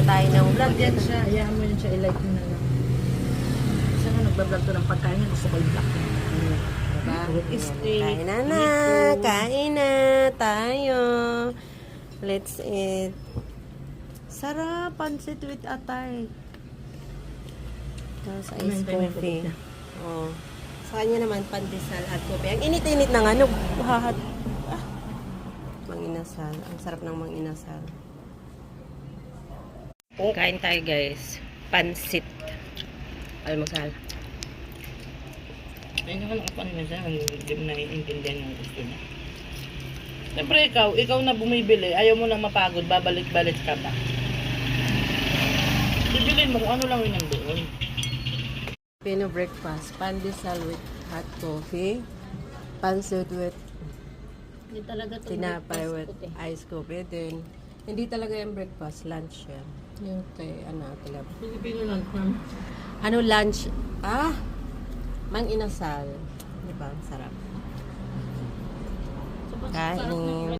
tayo ng Vlog yan siya. Hayaan mo yun siya. I-like mo na lang. Siya nga nagbablog to ng pagkain niya. Gusto ko i-vlog. Diba? Steak. Kain na na. Kain na tayo. Let's eat. Sarap. Pansit with atay. Tapos ice coffee. Oh. Sa kanya naman, pandesal at coffee. Ang init-init ng ano. Hahat. Ah. Manginasal. Ang sarap ng manginasal. Kain tayo guys. Pansit. Almusal. Ay, naman ako ano siya. Hindi mo naiintindihan yung gusto niya. Siyempre ikaw na bumibili. Ayaw mo na mapagod. Babalik-balik ka ba? Bibilin mo kung ano lang yun ang doon. Pino breakfast. Pandesal with hot coffee. Pansit with Hindi talaga ito tinapay with ice coffee. Then, hindi talaga yung breakfast. Lunch yan. Yung kay, tilap. Pilipino lang, ma'am. Ano lunch? Mang inasal. Diba? Sarap. Kain.